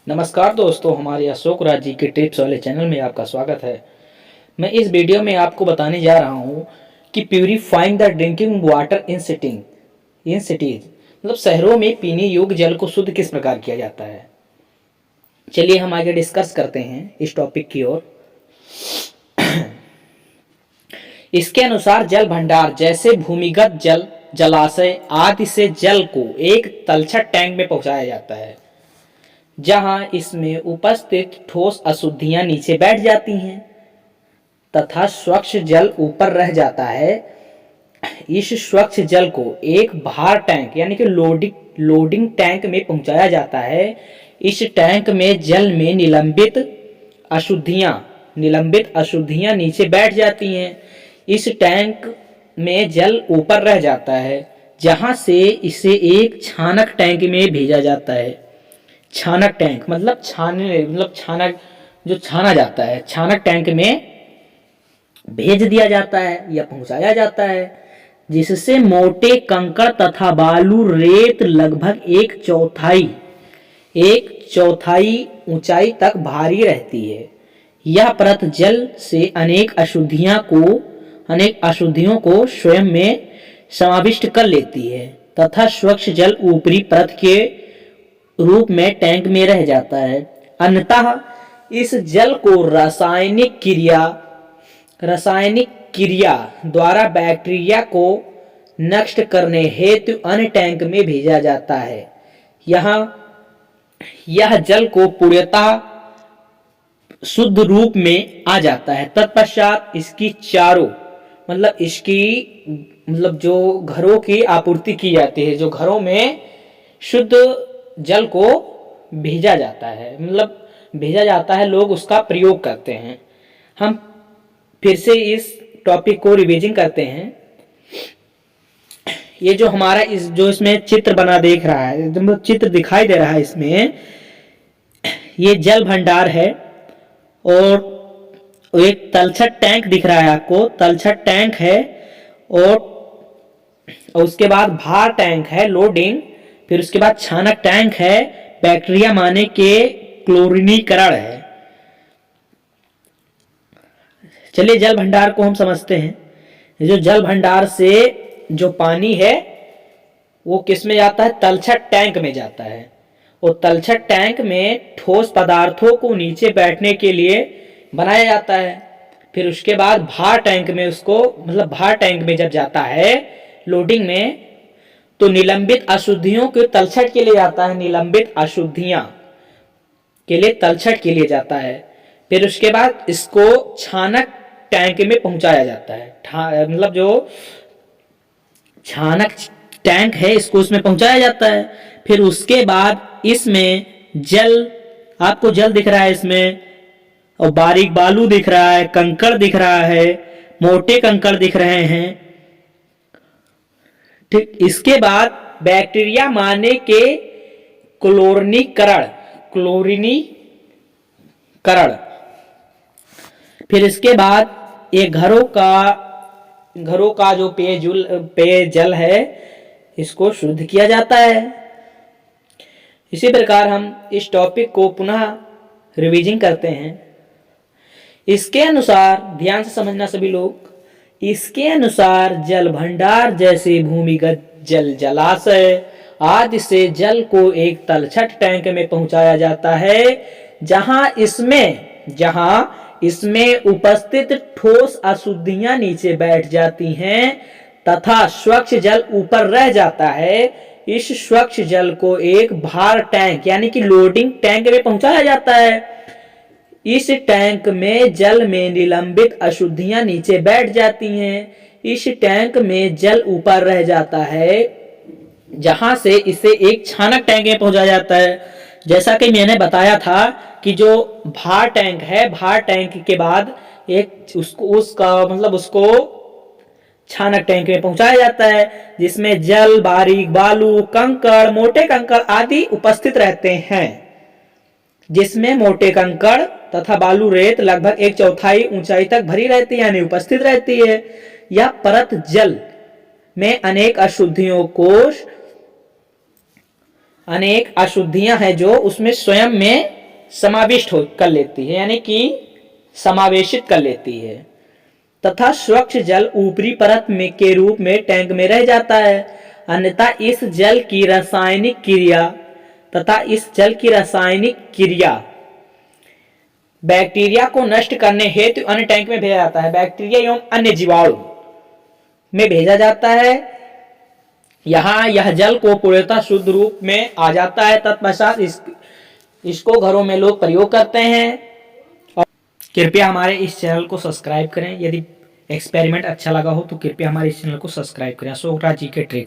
नमस्कार दोस्तों, हमारे अशोक राज जी के टिप्स वाले चैनल में आपका स्वागत है। मैं इस वीडियो में आपको बताने जा रहा हूँ कि purifying the drinking water in cities मतलब शहरों में पीने योग्य जल को शुद्ध किस प्रकार किया जाता है। चलिए हम आगे डिस्कस करते हैं इस टॉपिक की ओर। इसके अनुसार जल भंडार जैसे भूमिगत जल, जलाशय आदि से जल को एक तलछट टैंक में पहुंचाया जाता है, जहां इसमें उपस्थित ठोस अशुद्धियां नीचे बैठ जाती हैं तथा स्वच्छ जल ऊपर रह जाता है। इस स्वच्छ जल को एक भार टैंक यानी कि लोडिंग टैंक में पहुंचाया जाता है। इस टैंक में जल में निलंबित अशुद्धियां नीचे बैठ जाती हैं। इस टैंक में जल ऊपर रह जाता है, जहां से इसे एक छानक टैंक में भेजा जाता है। छानक टैंक मतलब छानक जो छाना जाता है, छानक टैंक में भेज दिया जाता है या पहुंचाया जाता है, जिससे मोटे कंकड़ तथा बालू रेत लगभग एक चौथाई ऊंचाई तक भारी रहती है। यह परत जल से अनेक अशुद्धियों को स्वयं में समाविष्ट कर लेती है तथा स्वच्छ जल ऊपरी परत के रूप में टैंक में रह जाता है। अन्यतः इस जल को रासायनिक क्रिया द्वारा बैक्टीरिया को नष्ट करने हेतु अन्य टैंक में भेजा जाता है। यह जल को पूर्णतः शुद्ध रूप में आ जाता है। तत्पश्चात इसकी जो घरों की आपूर्ति की जाती है, जो घरों में शुद्ध जल को भेजा जाता है, लोग उसका प्रयोग करते हैं। हम फिर से इस टॉपिक को रिवीजन करते हैं। ये जो हमारा इसमें चित्र बना देख रहा है, मतलब चित्र दिखाई दे रहा है, इसमें ये जल भंडार है और एक तलछट टैंक दिख रहा है आपको। तलछट टैंक है और उसके बाद भार टैंक है, लोडिंग। फिर उसके बाद छानक टैंक है, बैक्टीरिया माने के क्लोरीनीकरण है। चलिए जल भंडार को हम समझते हैं। जो जल भंडार से जो पानी है वो किस में जाता है? तलछट टैंक में जाता है। और तलछट टैंक में ठोस पदार्थों को नीचे बैठने के लिए बनाया जाता है। फिर उसके बाद भार टैंक में जब जाता है लोडिंग में, तो निलंबित अशुद्धियों के तलछट के लिए जाता है। निलंबित अशुद्धियां के लिए तलछट के लिए जाता है। फिर उसके बाद इसको छानक टैंक में पहुंचाया जाता है। जो छानक टैंक है, इसको उसमें पहुंचाया जाता है। फिर उसके बाद इसमें आपको जल दिख रहा है इसमें, और बारीक बालू दिख रहा है, कंकड़ दिख रहा है, मोटे कंकड़ दिख रहे हैं। ठीक, इसके बाद बैक्टीरिया माने के क्लोरीनीकरण। फिर इसके बाद ये घरों का जो पेयजल है, इसको शुद्ध किया जाता है। इसी प्रकार हम इस टॉपिक को पुनः रिवीजन करते हैं। इसके अनुसार, ध्यान से समझना सभी लोग, इसके अनुसार जल भंडार जैसे भूमिगत जल, जलाशय आदि से जल को एक तलछट टैंक में पहुंचाया जाता है, जहां इसमें उपस्थित ठोस अशुद्धियां नीचे बैठ जाती हैं तथा स्वच्छ जल ऊपर रह जाता है। इस स्वच्छ जल को एक भार टैंक यानी कि लोडिंग टैंक में पहुंचाया जाता है। इस टैंक में जल में निलंबित अशुद्धियां नीचे बैठ जाती हैं। इस टैंक में जल ऊपर रह जाता है, जहां से इसे एक छानक टैंक में पहुंचाया जाता है। जैसा कि मैंने बताया था कि जो भार टैंक है, भार टैंक के बाद उसको छानक टैंक में पहुंचाया जाता है, जिसमें जल, बारीक बालू, कंकड़, मोटे कंकड़ आदि उपस्थित रहते हैं। जिसमें मोटे कंकड़ तथा बालू रेत लगभग एक चौथाई ऊंचाई तक भरी रहती है, यानी उपस्थित रहती है। यह परत जल में अनेक अशुद्धियां हैं जो उसमें स्वयं में समाविष्ट कर लेती है, यानी कि समावेशित कर लेती है, तथा स्वच्छ जल ऊपरी परत में के रूप में टैंक में रह जाता है। अन्यथा इस जल की रासायनिक क्रिया बैक्टीरिया को नष्ट करने हेतु अन्य टैंक में भेजा जाता है। बैक्टीरिया एवं अन्य जीवाणु में भेजा जाता है। यहाँ यह जल को पूर्णतः शुद्ध रूप में आ जाता है। तत्पश्चात इसको घरों में लोग प्रयोग करते हैं। और कृपया हमारे इस चैनल को सब्सक्राइब करें। यदि एक्सपेरिमेंट अच्छा लगा हो तो कृपया हमारे इस चैनल को सब्सक्राइब करें। अशोक राज जी के ट्रिक्स।